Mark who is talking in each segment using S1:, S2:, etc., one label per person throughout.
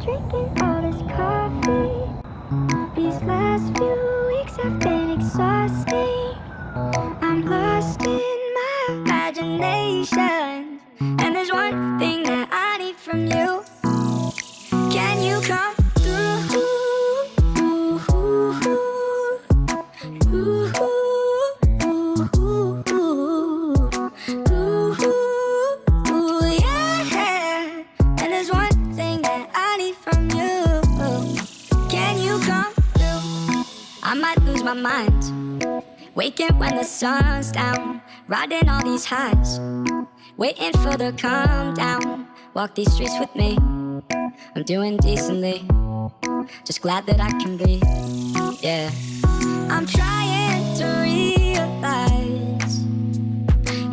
S1: drinking all this coffee. These last few weeks have been exhausting. I'm lost in my imagination, and there's one thing that I need from you. Can you come through? Yeah. And there's one thing that I need from you. Can you come through? I might lose my mind, waking when the sun's down, riding all these highs, waiting for the calm down. Walk these streets with me, I'm doing decently, just glad that I can be, yeah. I'm trying to realize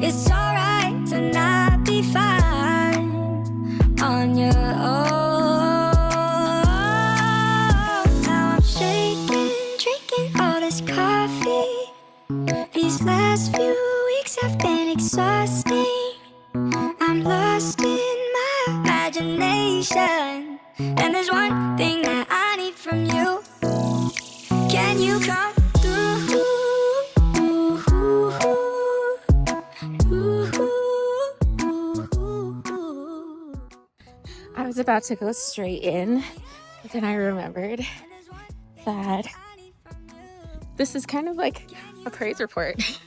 S1: it's alright to not be fine on your own. Now I'm shaking, drinking all this coffee. These last few weeks have been exhausting. I'm lost in my imagination, and there's one thing that I need from you. Can you come through?
S2: I was about to go straight in, but then I remembered that this is kind of like a praise report.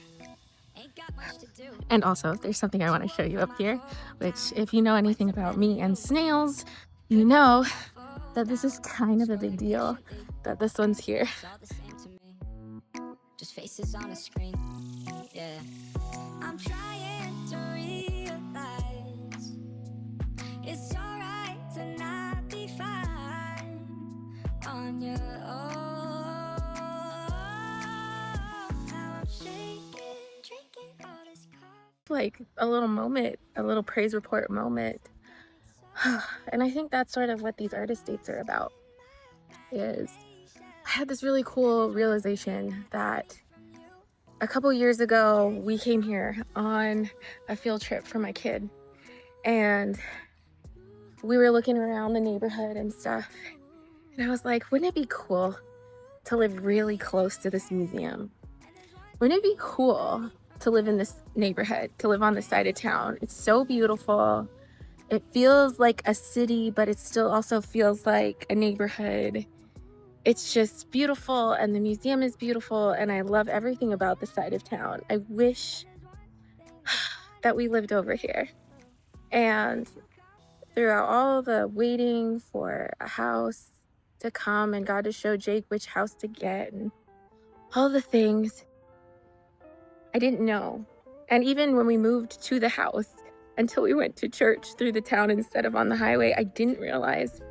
S2: And also, there's something I want to show you up here, which if you know anything about me and snails, you know that this is kind of a big deal that this one's here.
S1: Just faces on a screen, yeah. I'm trying to realize it's alright to not be fine on your own. Now I'm shaking, drinking all this coffee.
S2: Like a little moment, a little praise report moment. And I think that's sort of what these artist dates are about. Is I had this really cool realization that a couple years ago we came here on a field trip for my kid, and we were looking around the neighborhood and stuff, and I was like, wouldn't it be cool to live really close to this museum? Wouldn't it be cool to live in this neighborhood, to live on this side of town? It's so beautiful. It feels like a city, but it still also feels like a neighborhood. It's just beautiful, and the museum is beautiful, and I love everything about this side of town. I wish that we lived over here. And throughout all the waiting for a house to come and God to show Jake which house to get and all the things, I didn't know. And even when we moved to the house, until we went to church through the town instead of on the highway, I didn't realize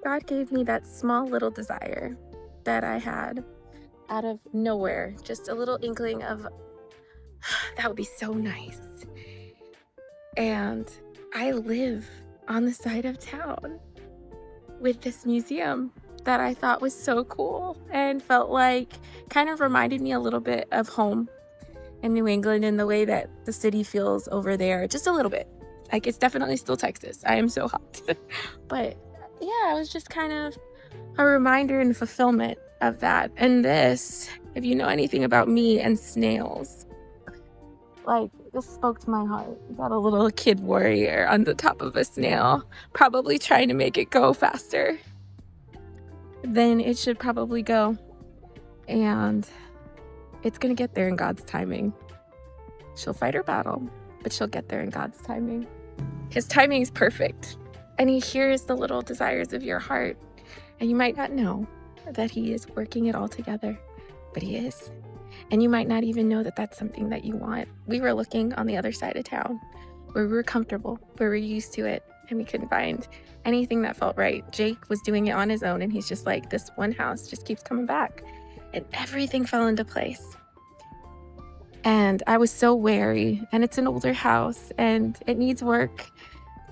S2: God gave me that small little desire that I had out of nowhere. Just a little inkling of, that would be so nice. And I live on the side of town with this museum that I thought was so cool and felt like kind of reminded me a little bit of home in New England in the way that the city feels over there, just a little bit. Like, it's definitely still Texas. I am so hot. But yeah, it was just kind of a reminder and fulfillment of that. And this, if you know anything about me and snails, like, this spoke to my heart. Got a little kid warrior on the top of a snail, probably trying to make it go faster than it should probably go. And it's gonna get there in God's timing. She'll fight her battle, but she'll get there in God's timing. His timing is perfect, and he hears the little desires of your heart. And you might not know that he is working it all together, but he is. And you might not even know that that's something that you want. We were looking on the other side of town where we were comfortable, where we're used to it, and we couldn't find anything that felt right. Jake was doing it on his own, and he's just like, this one house just keeps coming back. And everything fell into place. And I was so wary, and it's an older house, and it needs work,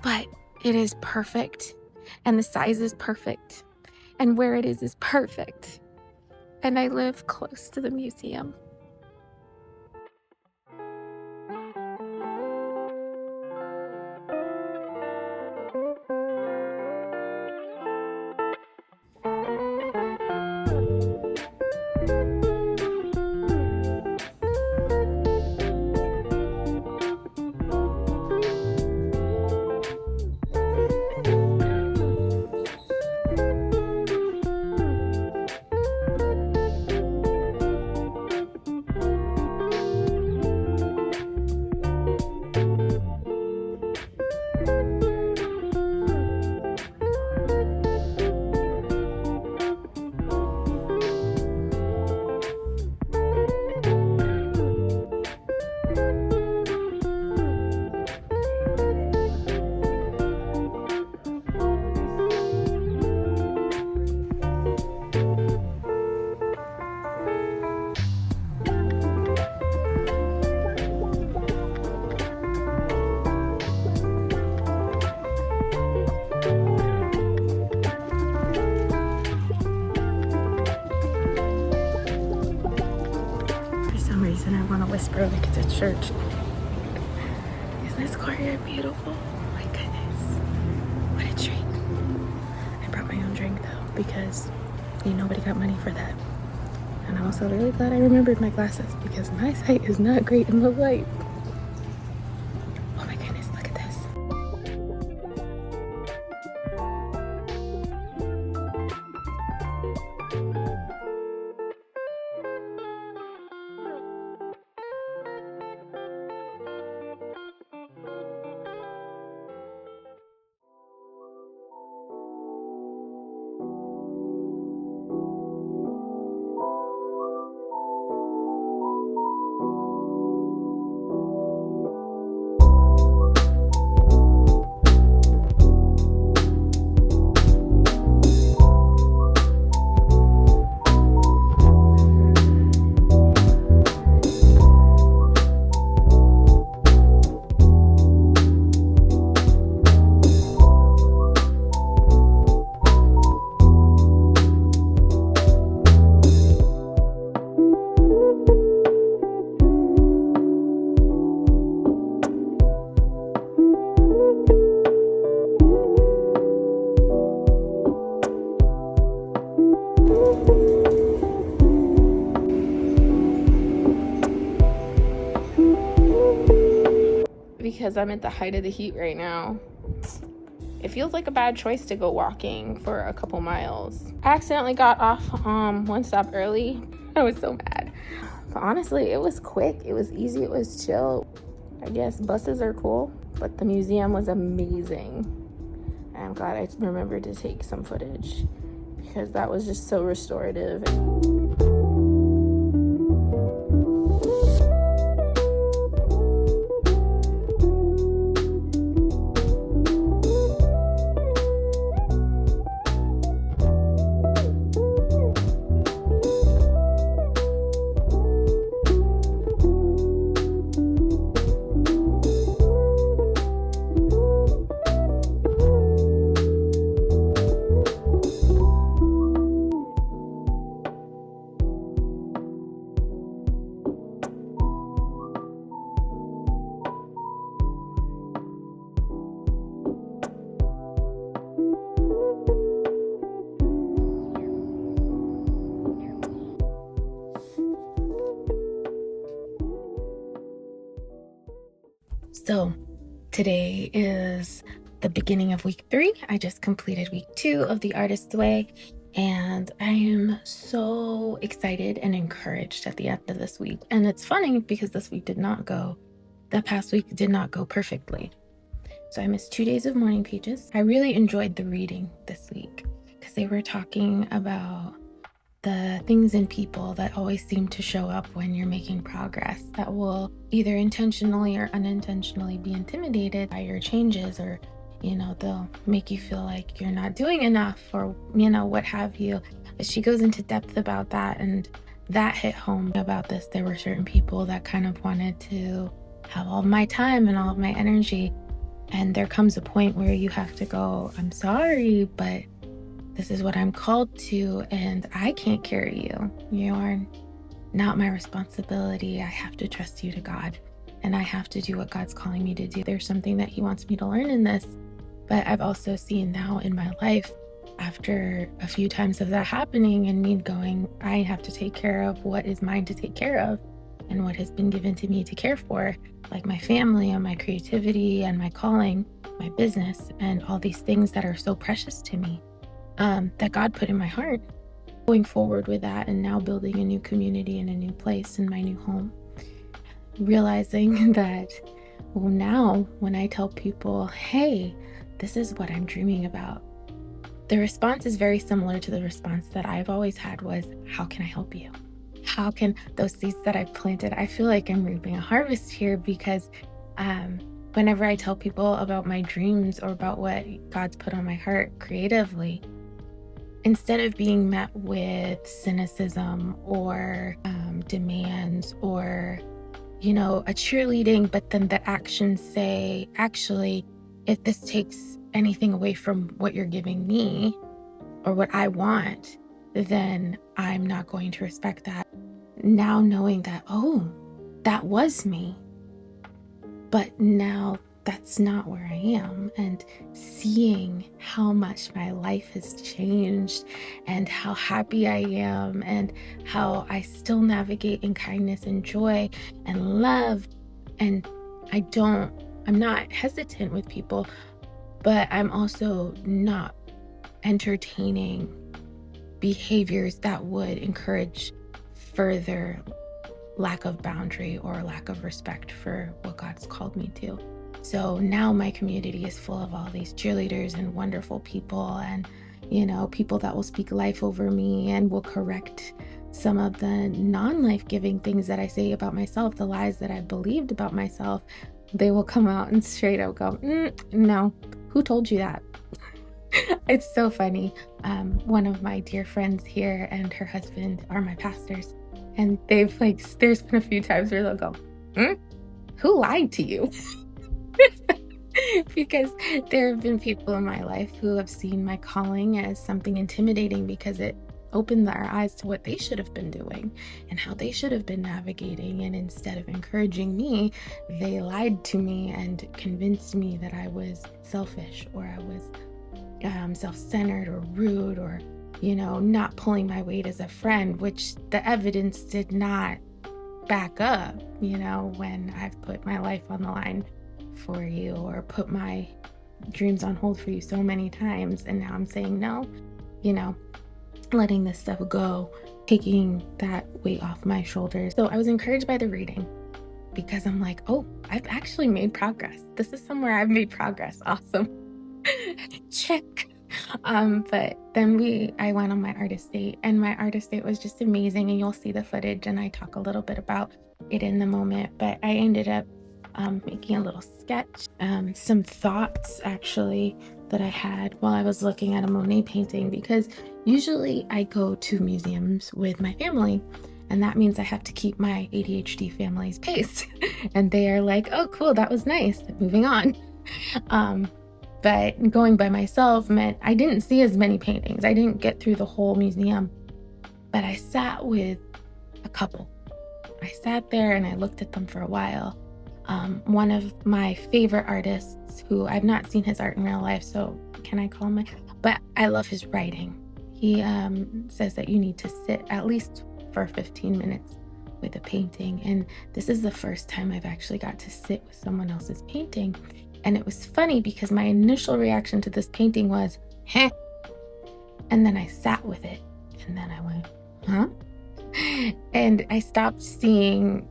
S2: but it is perfect, and the size is perfect, and where it is perfect. And I live close to the museum. before we get to church. Isn't this courtyard beautiful? Oh my goodness. What a treat. I brought my own drink though, because nobody got money for that. And I'm also really glad I remembered my glasses, because my sight is not great in the light. Oh my goodness, look at this. Because I'm at the height of the heat right now, it feels like a bad choice to go walking for a couple miles. I accidentally got off one stop early. I was so mad. But honestly, it was quick, it was easy, it was chill. I guess buses are cool, but the museum was amazing. And I'm glad I remembered to take some footage, because that was just so restorative. So today is the beginning of week 3. I just completed week 2 of The Artist's Way, and I am so excited and encouraged at the end of this week. And it's funny because the past week did not go perfectly. So I missed 2 days of morning pages. I really enjoyed the reading this week because they were talking about the things in people that always seem to show up when you're making progress, that will either intentionally or unintentionally be intimidated by your changes, or they'll make you feel like you're not doing enough, or what have you. But she goes into depth about that, and that hit home about this. There were certain people that kind of wanted to have all of my time and all of my energy, and there comes a point where you have to go, I'm sorry, but this is what I'm called to, and I can't carry you. You are not my responsibility. I have to trust you to God, and I have to do what God's calling me to do. There's something that He wants me to learn in this, but I've also seen now in my life, after a few times of that happening and me going, I have to take care of what is mine to take care of and what has been given to me to care for, like my family and my creativity and my calling, my business, and all these things that are so precious to me. That God put in my heart, going forward with that, and now building a new community and a new place in my new home. Realizing that, well, now when I tell people, hey, this is what I'm dreaming about, the response is very similar to the response that I've always had was, how can I help you? How can those seeds that I've planted, I feel like I'm reaping a harvest here, because whenever I tell people about my dreams or about what God's put on my heart creatively, instead of being met with cynicism or demands or, a cheerleading, but then the actions say, actually, if this takes anything away from what you're giving me or what I want, then I'm not going to respect that. Now knowing that, that was me. But now that's not where I am. And seeing how much my life has changed and how happy I am and how I still navigate in kindness and joy and love. And I'm not hesitant with people, but I'm also not entertaining behaviors that would encourage further lack of boundary or lack of respect for what God's called me to. So now my community is full of all these cheerleaders and wonderful people and, people that will speak life over me and will correct some of the non-life-giving things that I say about myself, the lies that I believed about myself. They will come out and straight up go, no, who told you that? It's so funny. One of my dear friends here and her husband are my pastors. And there's been a few times where they'll go, who lied to you? Because there have been people in my life who have seen my calling as something intimidating because it opened their eyes to what they should have been doing and how they should have been navigating. And instead of encouraging me, they lied to me and convinced me that I was selfish or I was self-centered or rude or, not pulling my weight as a friend, which the evidence did not back up, when I've put my life on the line for you or put my dreams on hold for you so many times. And now I'm saying no, letting this stuff go, taking that weight off my shoulders. So I was encouraged by the reading because I'm like, oh, I've actually made progress. This is somewhere I've made progress. Awesome. Check. But then I went on my artist date, and my artist date was just amazing, and you'll see the footage and I talk a little bit about it in the moment. But I ended up making a little sketch, some thoughts actually that I had while I was looking at a Monet painting, because usually I go to museums with my family, and that means I have to keep my ADHD family's pace. And they are like, oh, cool, that was nice, moving on. But going by myself meant I didn't see as many paintings. I didn't get through the whole museum, but I sat with a couple. I sat there and I looked at them for a while. One of my favorite artists, who I've not seen his art in real life, so can I call him? But I love his writing. He says that you need to sit at least for 15 minutes with a painting. And this is the first time I've actually got to sit with someone else's painting. And it was funny because my initial reaction to this painting was, heh. And then I sat with it. And then I went, huh? And I stopped seeing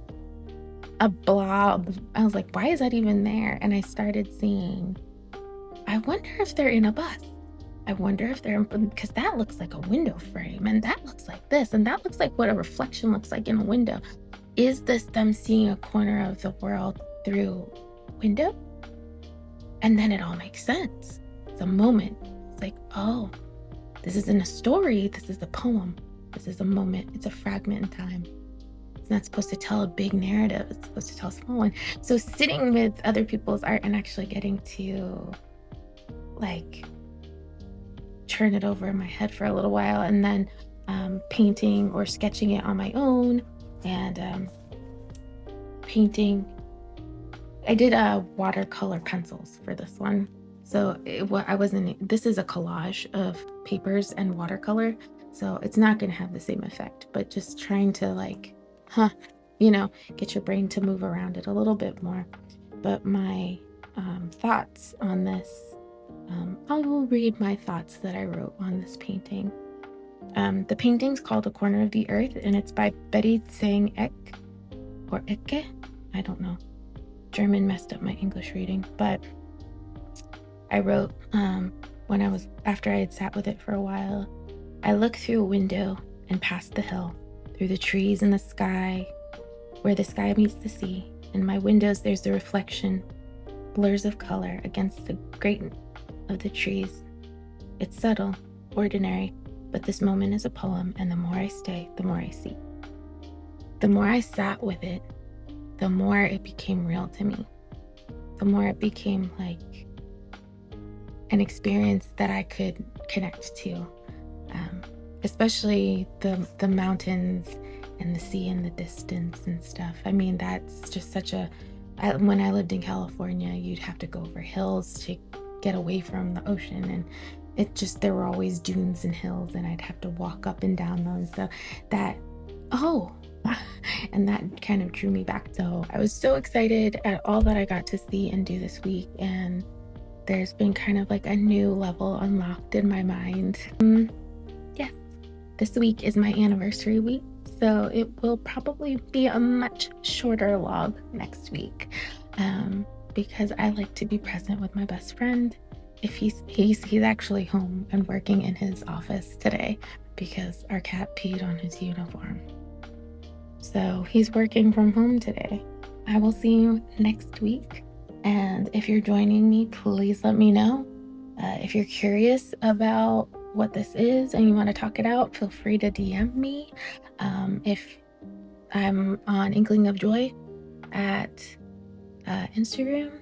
S2: a blob. I was like, why is that even there? And I started seeing, I wonder if they're in a bus. I wonder if they're, because that looks like a window frame, and that looks like this, and that looks like what a reflection looks like in a window. Is this them seeing a corner of the world through a window? And then it all makes sense. It's a moment. It's like, oh, this isn't a story. This is a poem. This is a moment. It's a fragment in time. It's not supposed to tell a big narrative. It's supposed to tell a small one. So sitting with other people's art and actually getting to turn it over in my head for a little while, and then painting or sketching it on my own, and painting. I did watercolor pencils for this one. So this is a collage of papers and watercolor. So it's not going to have the same effect, but just trying to get your brain to move around it a little bit more. But my thoughts on this, I will read my thoughts that I wrote on this painting. The painting's called A Corner of the Earth, and it's by Betty Tsang Eck, or Ecke, I don't know. German messed up my English reading, but I wrote, after I had sat with it for a while, I looked through a window and past the hill, through the trees and the sky, where the sky meets the sea. In my windows, there's the reflection, blurs of color against the greatness of the trees. It's subtle, ordinary, but this moment is a poem, and the more I stay, the more I see. The more I sat with it, the more it became real to me. The more it became like an experience that I could connect to, especially the mountains and the sea in the distance and stuff. I mean, that's just such a, when I lived in California, you'd have to go over hills to get away from the ocean, and it just, there were always dunes and hills, and I'd have to walk up and down those. So that, oh, and that kind of drew me back. So I was so excited at all that I got to see and do this week, and there's been kind of like a new level unlocked in my mind. Yes, this week is my anniversary week, so it will probably be a much shorter log next week, because I like to be present with my best friend. If he's actually home and working in his office today because our cat peed on his uniform. So he's working from home today. I will see you next week. And if you're joining me, please let me know. If you're curious about what this is and you want to talk it out, feel free to DM me. If I'm on Inkling of Joy at Instagram,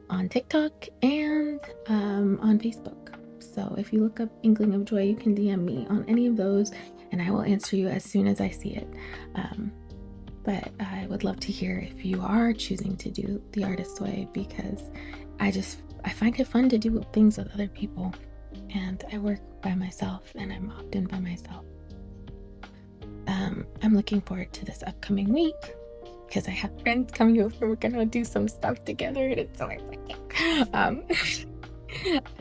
S2: on TikTok, and on Facebook. So if you look up Inkling of Joy, you can DM me on any of those, and I will answer you as soon as I see it. But I would love to hear if you are choosing to do the artist way, because I find it fun to do things with other people, and I work by myself and I'm often by myself. I'm looking forward to this upcoming week because I have friends coming over. We're gonna do some stuff together, and it's so exciting.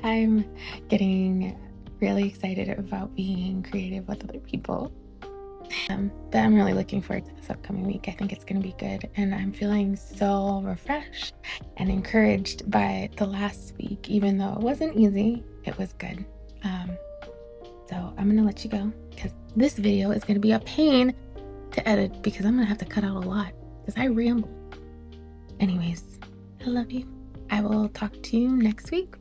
S2: I'm getting really excited about being creative with other people. But I'm really looking forward to this upcoming week. I think it's going to be good, and I'm feeling so refreshed and encouraged by the last week. Even though it wasn't easy, it was good. So I'm going to let you go because this video is going to be a pain to edit because I'm going to have to cut out a lot because I ramble. Anyways, I love you. I will talk to you next week.